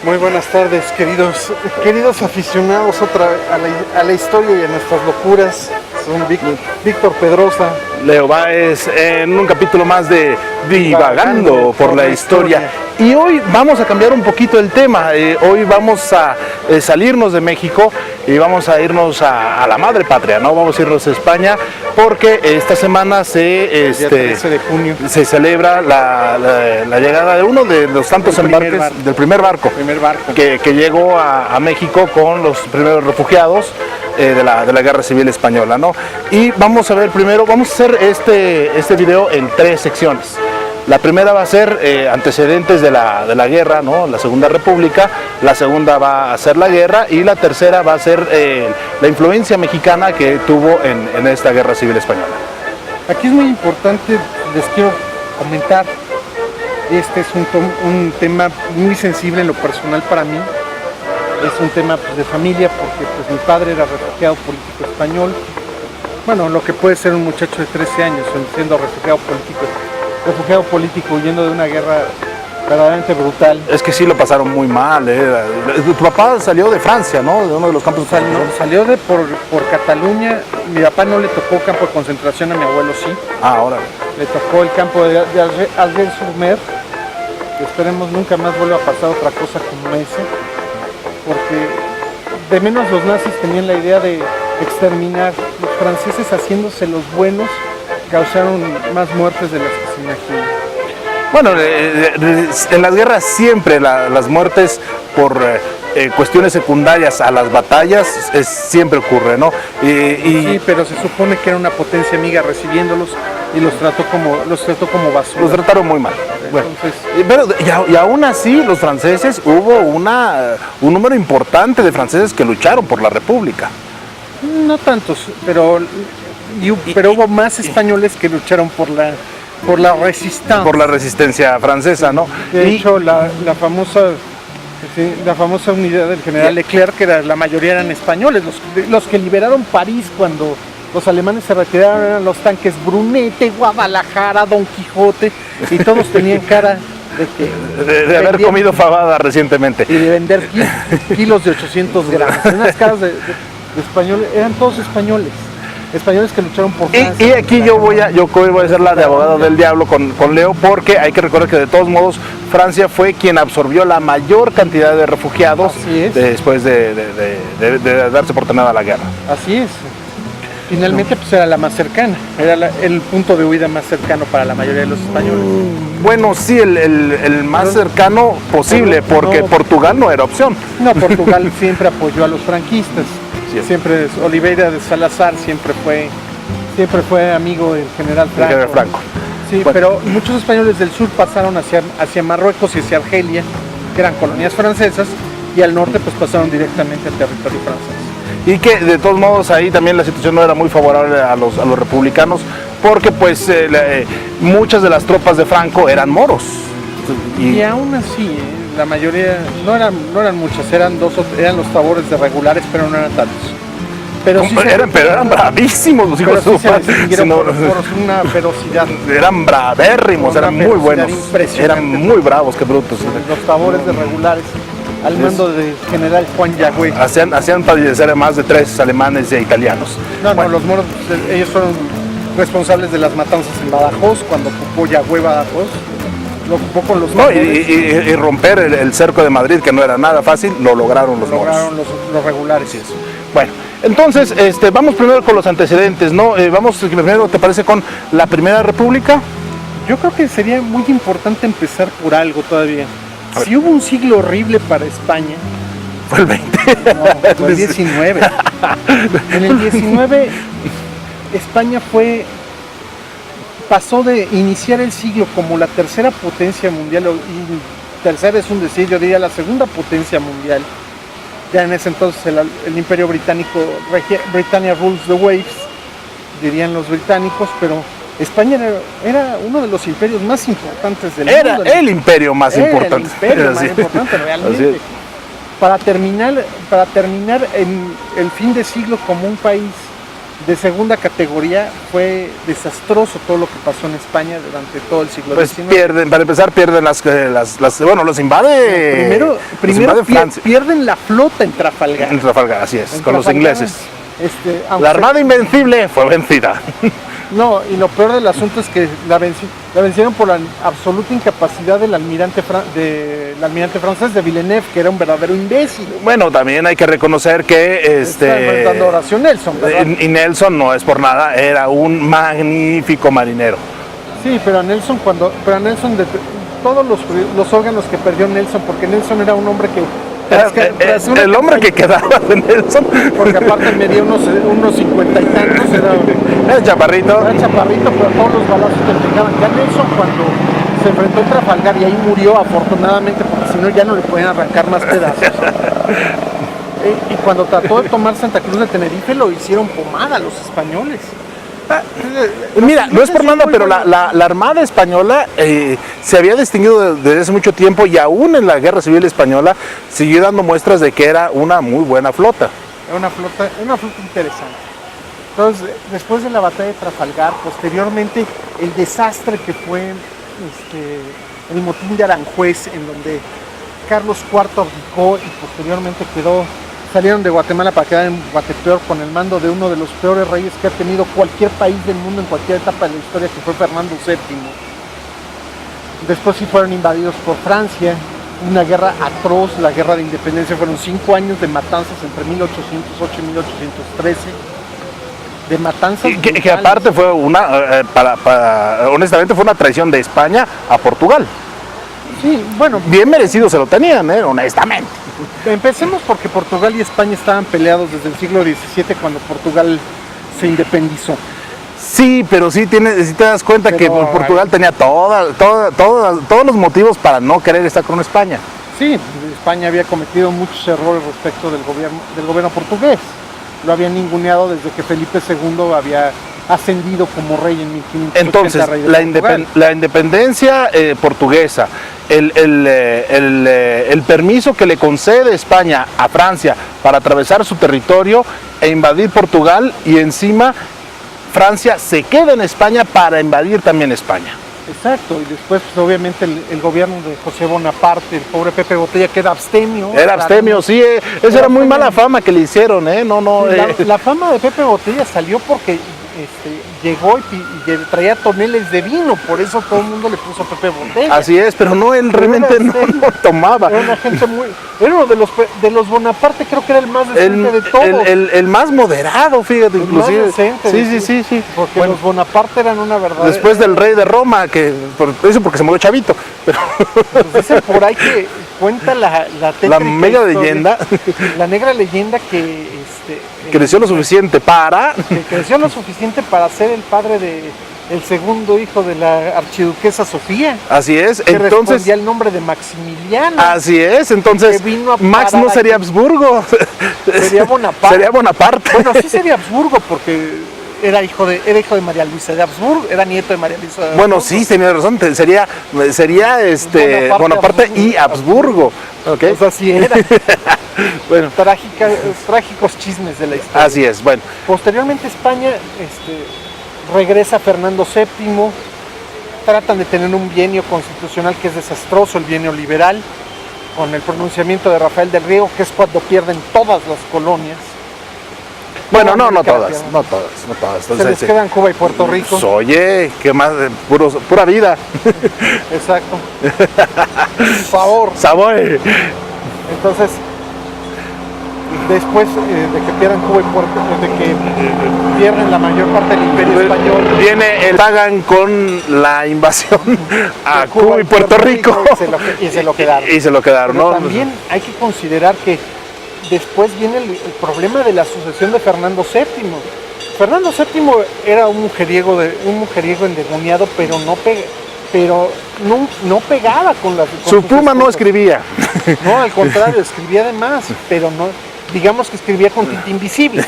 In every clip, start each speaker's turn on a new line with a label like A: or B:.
A: Muy buenas tardes, queridos aficionados a la historia y a nuestras locuras. Son Víctor Pedrosa,
B: Leo Báez, en un capítulo más de Divagando por la Historia. Y hoy vamos a cambiar un poquito el tema. Hoy vamos a salirnos de México y vamos a irnos a la madre patria, ¿no? Vamos a irnos a España porque esta semana
A: el 13 de junio.
B: se celebra la llegada de uno de los tantos embarques del primer barco que llegó a México con los primeros refugiados de la Guerra Civil Española, ¿no? Y vamos a ver primero, vamos a hacer este video en 3 secciones. La primera va a ser antecedentes de la guerra, ¿no? La Segunda República. La segunda va a ser la guerra y la tercera va a ser la influencia mexicana que tuvo en esta Guerra Civil Española.
A: Aquí es muy importante, les quiero comentar, este es un tema muy sensible en lo personal para mí. Es un tema de familia porque mi padre era refugiado político español. Bueno, lo que puede ser un muchacho de 13 años siendo refugiado político huyendo de una guerra verdaderamente brutal.
B: Es que sí lo pasaron muy mal. Tu papá salió de Francia, ¿no? De uno de los campos de concentración.
A: Salió por Cataluña. Mi papá no le tocó campo de concentración, a mi abuelo sí.
B: Ah, ahora.
A: Le tocó el campo de Alger-sur-Mer. Esperemos nunca más vuelva a pasar otra cosa como ese, porque de menos los nazis tenían la idea de exterminar. Los franceses, haciéndose los buenos, causaron más muertes de las que se imaginan.
B: Bueno, en las guerras siempre las muertes por cuestiones secundarias a las batallas siempre ocurre, ¿no?
A: Sí, pero se supone que era una potencia amiga recibiéndolos y los trató como basura.
B: Los trataron muy mal.
A: Entonces,
B: bueno, y aún así los franceses, hubo un número importante de franceses que lucharon por la República.
A: No tantos, pero hubo más españoles que lucharon por la resistencia.
B: Por la resistencia francesa, ¿no?
A: De hecho, la famosa unidad del general Leclerc, que la mayoría eran españoles. Los que liberaron París cuando los alemanes se retiraron eran los tanques Brunete, Guadalajara, Don Quijote, y todos tenían cara
B: de haber comido fabada recientemente.
A: Y de vender kilos de 800 gramos. Unas caras de españoles, eran todos españoles que lucharon por Francia.
B: Y aquí yo voy a ser la de abogado del diablo con Leo, porque hay que recordar que de todos modos Francia fue quien absorbió la mayor cantidad de refugiados después de darse por terminada la guerra.
A: Así es. Finalmente pues era la más cercana, era el punto de huida más cercano para la mayoría de los españoles.
B: Bueno, sí, el más cercano posible, porque Portugal no era opción.
A: No, Portugal siempre apoyó a los franquistas. Siempre Oliveira de Salazar siempre fue amigo del general Franco. Sí, bueno. Pero muchos españoles del sur pasaron hacia Marruecos y hacia Argelia, que eran colonias francesas, y al norte pues pasaron directamente al territorio francés.
B: Y que de todos modos ahí también la situación no era muy favorable a los republicanos, porque pues muchas de las tropas de Franco eran moros.
A: Y aún así, la mayoría, no eran muchas, eran los tabores de regulares, pero no eran tantos.
B: Pero eran bravísimos los hijos de su padre.
A: Por una ferocidad.
B: Eran bravérrimos, eran muy buenos. Eran muy bravos, qué brutos.
A: Los tabores de regulares, al mando del general Juan Yagüe.
B: Hacían padecer a más de 3 alemanes e italianos.
A: No, los moros, ellos fueron responsables de las matanzas en Badajoz, cuando ocupó Yagüe Badajoz. Lo ocupó con los
B: y romper el cerco de Madrid, que no era nada fácil, lo lograron los moros.
A: Los regulares.
B: Sí, bueno, entonces vamos primero con los antecedentes, ¿no? Vamos primero, ¿te parece, con la Primera República?
A: Yo creo que sería muy importante empezar por algo todavía. Si hubo un siglo horrible para España,
B: fue el 20.
A: No, fue el 19. En el 19 España pasó de iniciar el siglo como la tercera potencia mundial, y tercera es un decir, yo diría la segunda potencia mundial. Ya en ese entonces el Imperio Británico, Britannia rules the waves, dirían los británicos, pero España era uno de los imperios más importantes del mundo.
B: Era el imperio más importante.
A: El imperio más importante realmente. Para terminar en el fin de siglo como un país de segunda categoría. Fue desastroso todo lo que pasó en España durante todo el siglo
B: Pues
A: XIX.
B: para empezar pierden bueno, los invade,
A: Pierden la flota en Trafalgar.
B: En Trafalgar, así es, con los ingleses.
A: La
B: Armada Invencible fue vencida.
A: No, y lo peor del asunto es que la vencieron por la absoluta incapacidad del almirante francés de Villeneuve, que era un verdadero imbécil.
B: Bueno, también hay que reconocer que
A: Está dando Horacio Nelson, ¿verdad?
B: Y Nelson no es por nada, era un magnífico marinero.
A: Sí, pero a Nelson todos los órganos que perdió Nelson, porque Nelson era un hombre que
B: el hombre que quedaba de Nelson,
A: porque aparte medía unos 50 y tantos,
B: era chaparrito,
A: pero todos los balazos que pegaban. Ya Nelson, cuando se enfrentó a Trafalgar, y ahí murió afortunadamente, porque si no ya no le podían arrancar más pedazos. Y cuando trató de tomar Santa Cruz de Tenerife, lo hicieron pomada los españoles.
B: Mira, no es por nada, pero la Armada Española se había distinguido desde hace mucho tiempo, y aún en la Guerra Civil Española siguió dando muestras de que era una muy buena flota.
A: Era una flota interesante. Entonces, después de la batalla de Trafalgar, posteriormente el desastre que fue el motín de Aranjuez, en donde Carlos IV abdicó y posteriormente salieron de Guatemala para quedar en Guatepeor con el mando de uno de los peores reyes que ha tenido cualquier país del mundo en cualquier etapa de la historia, que fue Fernando VII. Después sí fueron invadidos por Francia, una guerra atroz, la guerra de independencia. Fueron 5 años de matanzas entre 1808 y 1813, de matanzas
B: que aparte fue honestamente fue una traición de España a Portugal.
A: Sí, bueno,
B: bien merecido se lo tenían, honestamente.
A: Empecemos porque Portugal y España estaban peleados desde el siglo XVII, cuando Portugal se independizó.
B: Sí, pero sí te das cuenta que Portugal tenía todos los motivos para no querer estar con España.
A: Sí, España había cometido muchos errores respecto del gobierno portugués. Lo habían ninguneado desde que Felipe II había ascendido como rey en 1580.
B: Entonces, la independencia portuguesa, el permiso que le concede España a Francia para atravesar su territorio e invadir Portugal, y encima Francia se queda en España para invadir también España.
A: Exacto, y después pues, obviamente el gobierno de José Bonaparte, el pobre Pepe Botella, que era abstemio.
B: Era abstemio, sí, esa era muy mala fama que le hicieron,
A: La fama de Pepe Botella salió porque llegó y traía toneles de vino, por eso todo el mundo le puso Pepe Botella.
B: Así es, pero no, él realmente no tomaba.
A: Era una gente era uno de los Bonaparte, creo que era el más decente de todos.
B: El más moderado, fíjate, inclusive.
A: Más decente, sí. Porque los Bonaparte eran una verdad.
B: Después del rey de Roma, eso porque se murió chavito. Pero
A: pues dicen por ahí que cuenta la
B: mega leyenda.
A: La negra leyenda que
B: creció lo suficiente para
A: ser el padre del segundo hijo de la archiduquesa Sofía.
B: Así es,
A: que respondía el nombre de Maximiliano.
B: Así es, entonces Max no sería Habsburgo.
A: Sería Bonaparte.
B: Sería Bonaparte.
A: Bueno, sí sería Habsburgo porque era hijo de María Luisa de Habsburgo, era nieto de María Luisa de Habsburgo.
B: Bueno, sí, tenía razón, sería Bonaparte y Habsburgo. ¿Okay?
A: O sea, sí era. Bueno, trágicos chismes de la historia.
B: Así es, bueno.
A: Posteriormente España regresa a Fernando VII, tratan de tener un bienio constitucional que es desastroso, el bienio liberal, con el pronunciamiento de Rafael del Riego, que es cuando pierden todas las colonias.
B: Bueno, no todas.
A: Se les quedan Cuba y Puerto Rico.
B: Pues, oye, qué más, pura vida.
A: Exacto. Sabor. Entonces, después de que pierdan Cuba y Puerto Rico, de que pierden la mayor parte del Imperio Español,
B: pagan con la invasión a Cuba y Puerto Rico.
A: Y se lo quedaron.
B: Pero
A: ¿no? También hay que considerar que después viene el problema de la sucesión de Fernando VII. Fernando VII era un mujeriego endemoniado, pero no pegaba con las...
B: Su pluma no escribía.
A: No, al contrario, escribía de más, pero no, digamos que escribía con tinta invisible,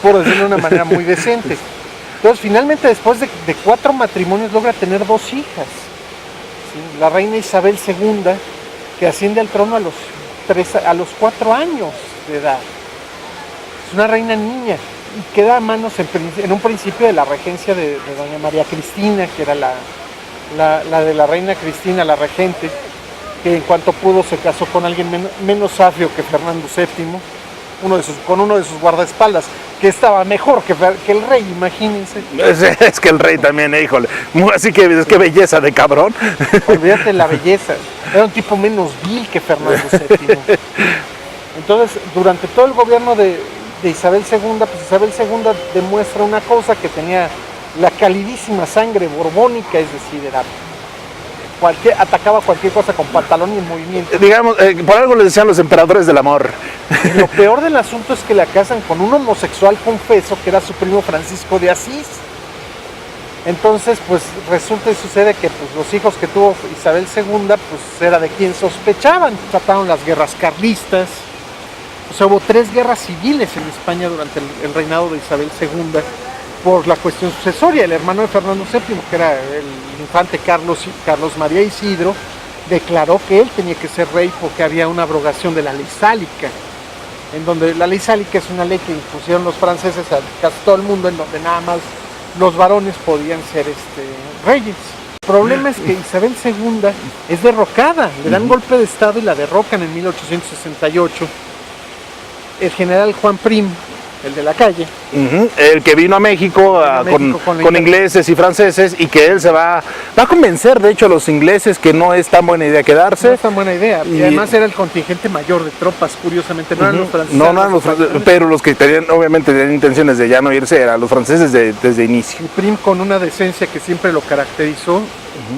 A: por decirlo de una manera muy decente. Entonces, finalmente, después de 4 matrimonios, logra tener 2 hijas. ¿Sí? La reina Isabel II, que asciende al trono a los 4 años de edad. Es una reina niña. y queda a manos en un principio de la regencia de doña María Cristina, que era la de la reina Cristina, la regente, que en cuanto pudo se casó con alguien menos afio que Fernando VII, con uno de sus guardaespaldas, que estaba mejor que el rey, imagínense.
B: Es que el rey también, híjole, así que es que belleza de cabrón.
A: Olvídate la belleza, era un tipo menos vil que Fernando VII. Entonces, durante todo el gobierno de Isabel II, pues Isabel II demuestra una cosa, que tenía la calidísima sangre borbónica, es decir, atacaba cualquier cosa con pantalón y en movimiento.
B: Digamos, por algo les decían los emperadores del amor.
A: Y lo peor del asunto es que la casan con un homosexual confeso, que era su primo Francisco de Asís. Entonces, pues resulta y sucede que pues, los hijos que tuvo Isabel II, pues era de quien sospechaban. Trataron las guerras carlistas. O sea, hubo 3 guerras civiles en España durante el reinado de Isabel II por la cuestión sucesoria. El hermano de Fernando VII, que era el infante Carlos María Isidro, declaró que él tenía que ser rey porque había una abrogación de la ley sálica, en donde la ley sálica es una ley que impusieron los franceses a casi todo el mundo, en donde nada más los varones podían ser reyes. El problema es que Isabel II es derrocada, le dan golpe de estado y la derrocan en 1868. El general Juan Prim, el de la calle.
B: El que vino a México, con ingleses y franceses, y que él se va a convencer, de hecho, a los ingleses que no es tan buena idea quedarse.
A: No es tan buena idea. Y además era el contingente mayor de tropas, curiosamente. No eran los franceses.
B: No eran los franceses, pero los que obviamente tenían intenciones de ya no irse eran los franceses desde inicio.
A: Y Prim, con una decencia que siempre lo caracterizó,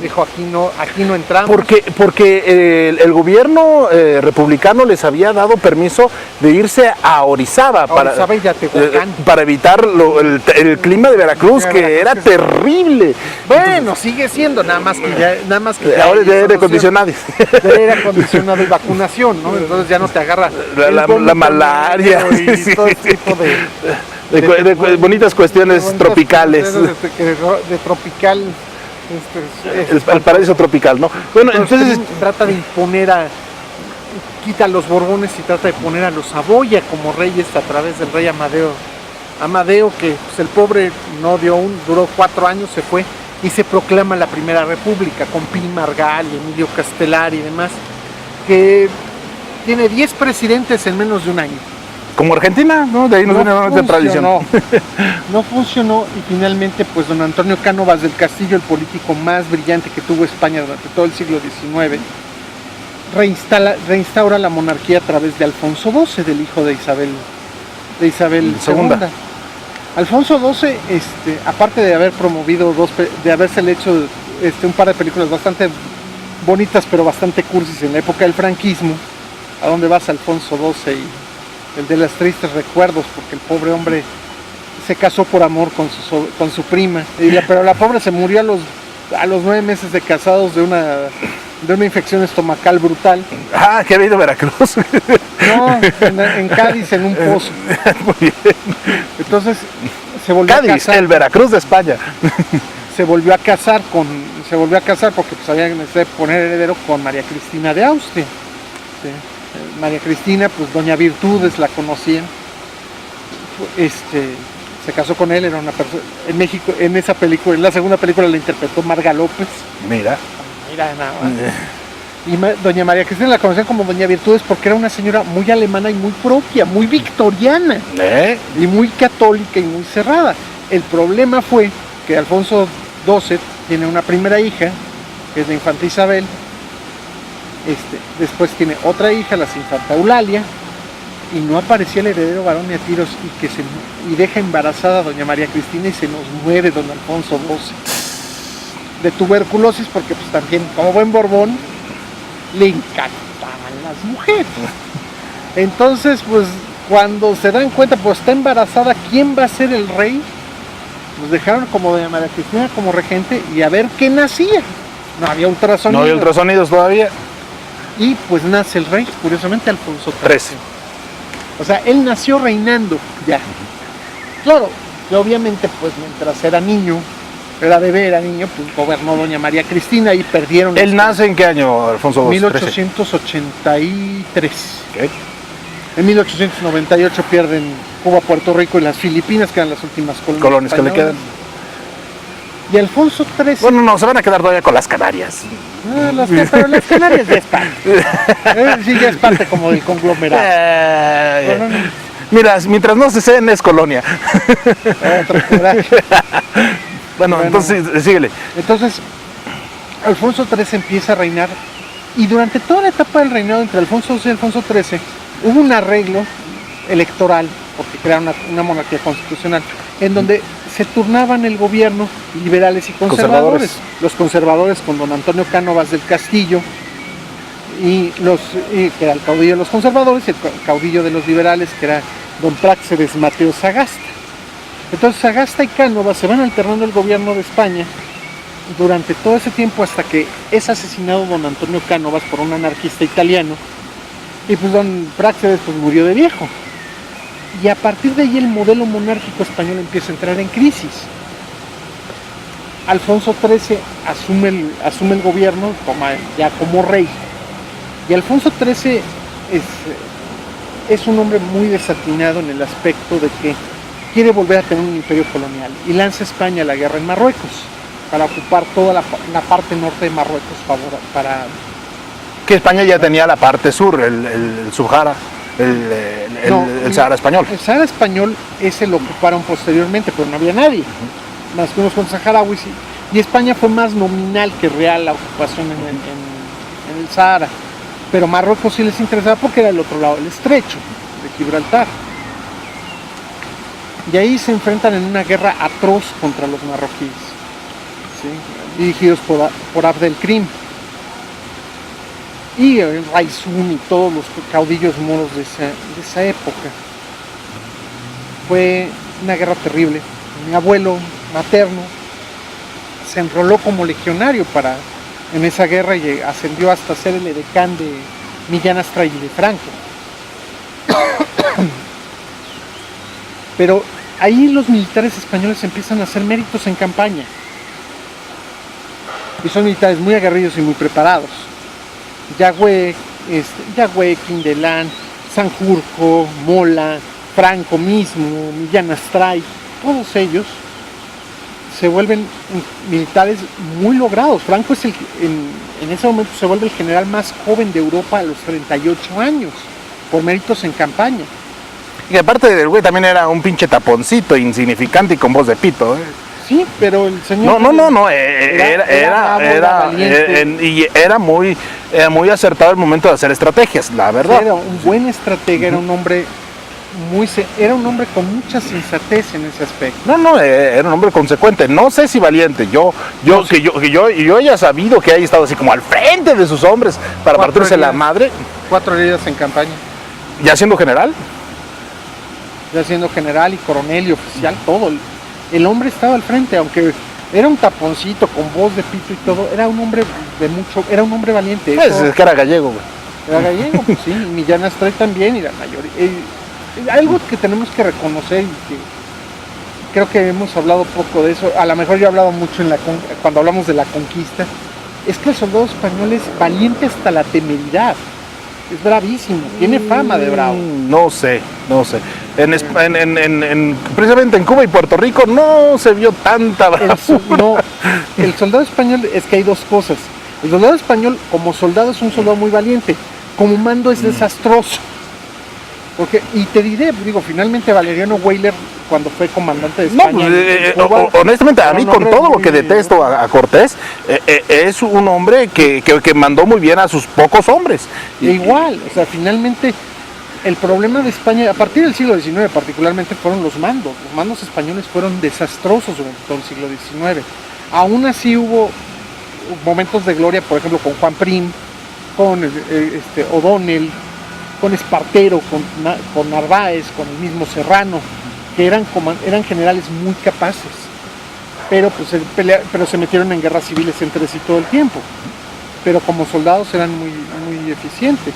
A: dijo, aquí no entramos.
B: Porque el gobierno republicano les había dado permiso de irse a Orizaba, para evitar el clima de Veracruz, que era terrible.
A: Bueno, sigue siendo, nada más que
B: ahora es de aire acondicionado.
A: De aire acondicionado y vacunación, ¿no? Entonces ya no te agarra
B: la malaria
A: y todo ese tipo
B: de bonitas cuestiones tropicales.
A: De tropical.
B: El paraíso tropical, ¿no? Bueno, entonces
A: trata de imponer quita a los Borbones y trata de poner a los Saboya como reyes a través del rey Amadeo. Amadeo, que pues, el pobre duró 4 años, se fue y se proclama la Primera República con Pi Margall, Emilio Castelar y demás, que tiene 10 presidentes en menos de un año.
B: Como Argentina, ¿no? De ahí nos viene la tradición.
A: No funcionó, y finalmente pues don Antonio Cánovas del Castillo, el político más brillante que tuvo España durante todo el siglo XIX, reinstaura la monarquía a través de Alfonso XII, del hijo de Isabel II. Alfonso XII, aparte de haber promovido de haberse hecho un par de películas bastante bonitas pero bastante cursis en la época del franquismo, ¿A dónde vas, Alfonso XII? Y el de los tristes recuerdos, porque el pobre hombre se casó por amor con su prima, pero la pobre se murió a los 9 meses de casados de una infección estomacal brutal.
B: Ah, que ha habido Veracruz.
A: No, en Cádiz, en un pozo.
B: Muy bien.
A: Entonces se volvió
B: Cádiz,
A: a casar.
B: el Veracruz de España.
A: Se volvió a casar porque pues había necesidad de poner heredero con María Cristina de Austria. ¿Sí? María Cristina, pues doña Virtudes la conocían. Se casó con él, era una persona en México, en esa película, en la segunda película la interpretó Marga López.
B: Mira
A: nada más. Y doña María Cristina la conocían como doña Virtudes porque era una señora muy alemana y muy propia, muy victoriana, y muy católica y muy cerrada. El problema fue que Alfonso XII tiene una primera hija, que es la infanta Isabel. Después tiene otra hija, la infanta Eulalia, y no aparecía el heredero varón ni a tiros, y deja embarazada a doña María Cristina y se nos muere don Alfonso XII de tuberculosis, porque pues también, como buen Borbón, le encantaban las mujeres. Entonces, pues cuando se dan cuenta, pues está embarazada, ¿quién va a ser el rey? Nos dejaron como doña María Cristina como regente y a ver qué nacía. No había ultrasonidos.
B: No había ultrasonidos todavía.
A: Y pues nace el rey, curiosamente Alfonso XIII. O sea, él nació reinando ya. Claro, que obviamente pues mientras era niño, era niño, pues gobernó doña María Cristina y perdieron.
B: ¿Él nace en qué año, Alfonso XIII?
A: 1883.
B: ¿Qué?
A: En 1898 pierden Cuba, Puerto Rico y las Filipinas, que eran las últimas
B: colonias que le quedan.
A: Y Alfonso XIII...
B: Bueno, no, se van a quedar todavía con las Canarias.
A: Pero las Canarias ya es parte. Sí, ya es parte como del conglomerado.
B: Mira, mientras no se ceden es colonia. Bueno, entonces, síguele.
A: Entonces, Alfonso XIII empieza a reinar y durante toda la etapa del reinado entre Alfonso XII y Alfonso XIII hubo un arreglo electoral, porque crearon una monarquía constitucional, en donde se turnaban el gobierno liberales y conservadores. Los conservadores con don Antonio Cánovas del Castillo, que era el caudillo de los conservadores, y el caudillo de los liberales, que era don Práxedes Mateo Sagasta. Entonces Sagasta y Cánovas se van alternando el gobierno de España durante todo ese tiempo hasta que es asesinado don Antonio Cánovas por un anarquista italiano, y pues don Práxedes pues murió de viejo. Y a partir de ahí el modelo monárquico español empieza a entrar en crisis. Alfonso XIII asume el gobierno ya como rey. Y Alfonso XIII es un hombre muy desatinado en el aspecto de que quiere volver a tener un imperio colonial y lanza a España a la guerra en Marruecos para ocupar toda la parte norte de Marruecos para...
B: Que España ya tenía la parte sur, el Subsahara. El Sahara español.
A: El Sahara español ese lo ocuparon posteriormente, pero no había nadie, más que unos con saharauis, y España fue más nominal que real la ocupación en el Sahara, pero Marruecos sí les interesaba porque era el otro lado del estrecho de Gibraltar, y ahí se enfrentan en una guerra atroz contra los marroquíes, ¿sí? Dirigidos por Abd el-Krim y el Raizún y todos los caudillos moros de esa época. Fue una guerra terrible. Mi abuelo materno se enroló como legionario en esa guerra y ascendió hasta ser el edecán de Millán Astray y de Franco. Pero ahí los militares españoles empiezan a hacer méritos en campaña. Y son militares muy aguerridos y muy preparados. Yagüe, Quindelán, Sanjurjo, Mola, Franco mismo, Millán Astray, todos ellos se vuelven militares muy logrados. Franco en ese momento se vuelve el general más joven de Europa a los 38 años, por méritos en campaña.
B: Y aparte del güey también era un pinche taponcito insignificante y con voz de pito,
A: Sí, pero el señor...
B: Era muy acertado el momento de hacer estrategias, la verdad.
A: Era un buen estratega, era un hombre con mucha sensatez en ese aspecto.
B: Era un hombre consecuente, no sé si valiente, yo haya sabido que haya estado así como al frente de sus hombres para partirse la madre.
A: 4 heridas en campaña.
B: ¿Ya siendo general?
A: Ya siendo general y coronel y oficial, todo. El hombre estaba al frente, aunque era un taponcito con voz de pito y todo, era un hombre valiente.
B: Es que era gallego, güey.
A: Era gallego, pues sí, Millán Astray también, y la mayoría. Algo que tenemos que reconocer y que creo que hemos hablado poco de eso, a lo mejor yo he hablado mucho cuando hablamos de la conquista, es que el soldado español es valiente hasta la temeridad. Es bravísimo, tiene fama de bravo.
B: No sé. Precisamente en Cuba y Puerto Rico no se vio tanta bravura.
A: El soldado español es que hay dos cosas. El soldado español como soldado es un soldado muy valiente, como mando es desastroso. Y te diré, finalmente Valeriano Weyler, cuando fue comandante de España.
B: Honestamente, a mí con todo lo que detesto a Cortés, es un hombre que mandó muy bien a sus pocos hombres.
A: Igual, finalmente el problema de España, a partir del siglo XIX particularmente, fueron los mandos. Los mandos españoles fueron desastrosos durante todo el siglo XIX. Aún así hubo momentos de gloria, por ejemplo, con Juan Prim, con O'Donnell, con Espartero, con Narváez, con el mismo Serrano, que eran generales muy capaces, pero se metieron en guerras civiles entre sí todo el tiempo, pero como soldados eran muy, muy eficientes.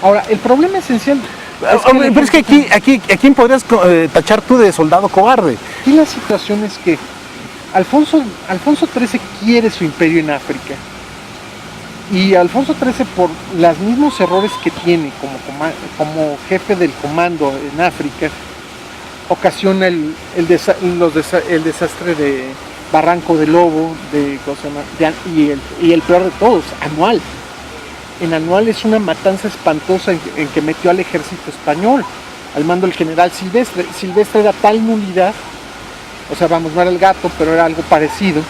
A: Ahora, el problema esencial...
B: Pero es que aquí ¿a quién podrías tachar tú de soldado cobarde?
A: Aquí la situación es que Alfonso XIII quiere su imperio en África, Y Alfonso XIII, por los mismos errores que tiene como jefe del comando en África, ocasiona el desastre de Barranco de Lobo, y el peor de todos, Anual. En Anual es una matanza espantosa en que metió al ejército español, al mando del general Silvestre. Silvestre era tal nulidad, o sea, vamos, no era el gato, pero era algo parecido.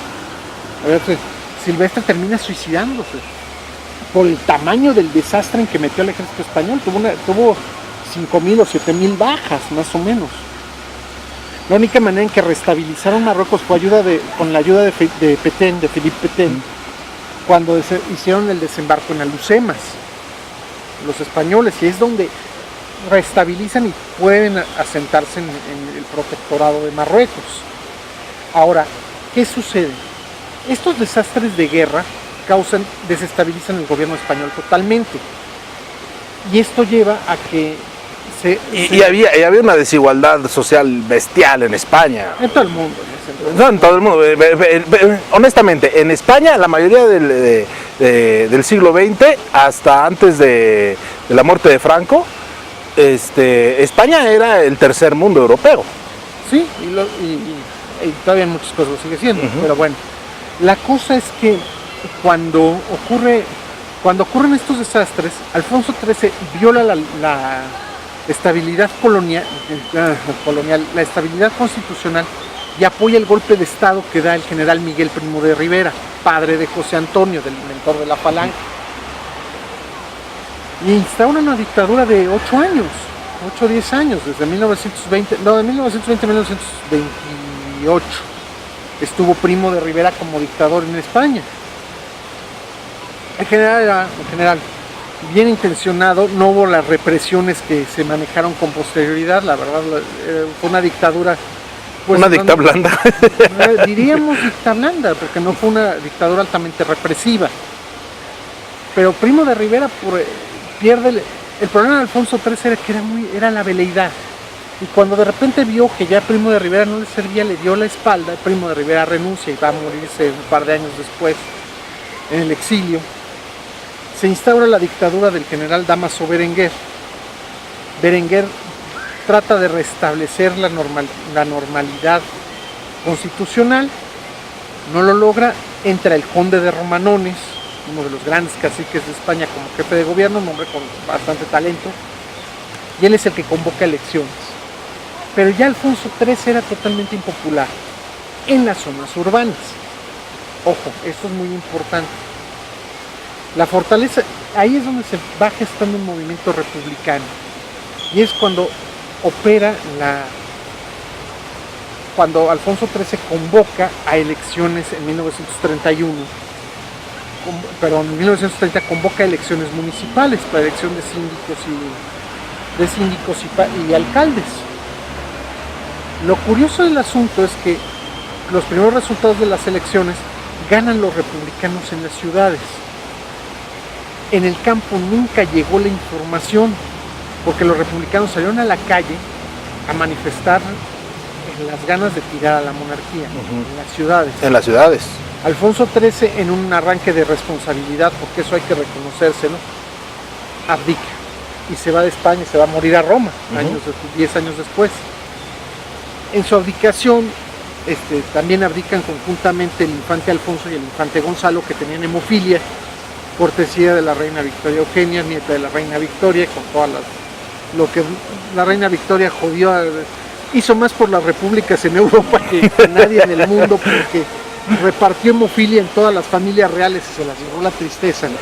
A: Silvestre termina suicidándose por el tamaño del desastre en que metió al ejército español. Tuvo 5.000 o 7.000 bajas, más o menos. La única manera en que restabilizaron Marruecos fue con la ayuda de Philippe Pétain, cuando hicieron el desembarco en Alhucemas, los españoles, y es donde restabilizan y pueden asentarse en el protectorado de Marruecos. Ahora, ¿qué sucede? Estos desastres de guerra desestabilizan el gobierno español totalmente. Y esto lleva a que
B: había una desigualdad social bestial en España.
A: En todo el mundo.
B: No, en todo el mundo. Honestamente, en España, la mayoría del siglo XX, hasta antes de la muerte de Franco, España era el tercer mundo europeo.
A: Sí, y todavía en muchas cosas lo sigue siendo. Pero bueno, la cosa es que cuando ocurren estos desastres, Alfonso XIII viola la estabilidad colonial, la estabilidad constitucional, y apoya el golpe de estado que da el general Miguel Primo de Rivera, padre de José Antonio, del inventor de la falange, y instaura una dictadura de 8 o 10 años, desde 1920 a 1928. Estuvo Primo de Rivera como dictador en España. En general, bien intencionado, no hubo las represiones que se manejaron con posterioridad. La verdad, fue una dictadura...
B: Pues, una dicta blanda.
A: Diríamos dicta blanda, porque no fue una dictadura altamente represiva. Pero Primo de Rivera pierde... El problema de Alfonso XIII era que era la veleidad. Y cuando de repente vio que ya Primo de Rivera no le servía, le dio la espalda. Primo de Rivera renuncia y va a morirse un par de años después en el exilio. Se instaura la dictadura del general Dámaso Berenguer. Berenguer trata de restablecer la normalidad constitucional, no lo logra, entra el conde de Romanones, uno de los grandes caciques de España, como jefe de gobierno, un hombre con bastante talento, y él es el que convoca elecciones. Pero ya Alfonso XIII era totalmente impopular en las zonas urbanas. Ojo, esto es muy importante. La fortaleza, ahí es donde se va gestando un movimiento republicano, y es cuando cuando Alfonso XIII convoca a elecciones en 1931, en 1930 convoca elecciones municipales para elección de síndicos y alcaldes. Lo curioso del asunto es que los primeros resultados de las elecciones ganan los republicanos en las ciudades. En el campo nunca llegó la información, porque los republicanos salieron a la calle a manifestar las ganas de tirar a la monarquía en las ciudades.
B: En las ciudades.
A: Alfonso XIII, en un arranque de responsabilidad, porque eso hay que reconocérselo, abdica y se va de España y se va a morir a Roma, 10 años después. En su abdicación también abdican conjuntamente el infante Alfonso y el infante Gonzalo, que tenían hemofilia, cortesía de la reina Victoria Eugenia, nieta de la reina Victoria, con todas lo que la reina Victoria hizo más por las repúblicas en Europa que nadie en el mundo, porque repartió hemofilia en todas las familias reales y se las llevó la tristeza, ¿no?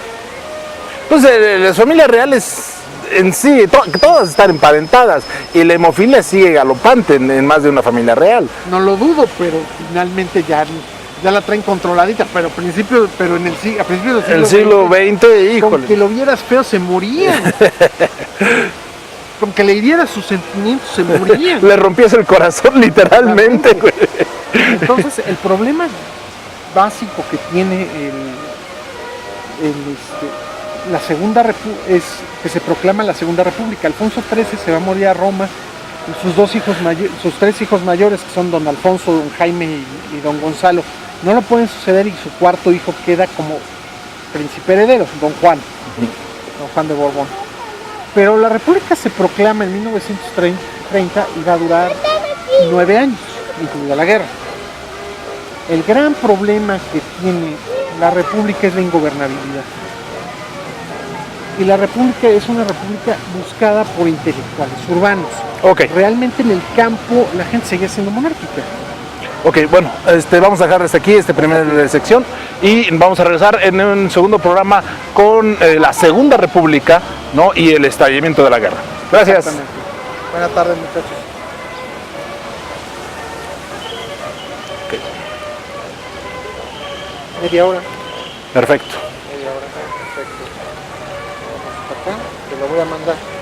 B: Pues las familias reales en sí, todas están emparentadas, y la hemofilia sigue galopante en más de una familia real.
A: No lo dudo, pero finalmente ya la traen controladita, pero a principios del
B: siglo XX, híjole.
A: Con que lo vieras feo se morían. Con que le hirieras sus sentimientos se morían.
B: Le rompías el corazón literalmente, güey.
A: Entonces, el problema básico que tiene la Segunda República es que se proclama la Segunda República. Alfonso XIII se va a morir a Roma, y sus 3 hijos mayores, que son don Alfonso, don Jaime y don Gonzalo, no lo pueden suceder, y su cuarto hijo queda como príncipe heredero, Don Juan de Borbón. Pero la República se proclama en 1930 y va a durar 9 años, incluida la guerra. El gran problema que tiene la República es la ingobernabilidad. Y la República es una república buscada por intelectuales urbanos.
B: Okay.
A: Realmente en el campo la gente seguía siendo monárquica.
B: Ok, bueno, vamos a dejar desde aquí esta primera sección y vamos a regresar en un segundo programa con la Segunda República, ¿no? Y el estallamiento de la guerra. Gracias.
A: Buenas tardes, muchachos.
B: Okay.
A: Media hora.
B: Perfecto.
A: Media hora, perfecto. Vamos para acá, te lo voy a mandar.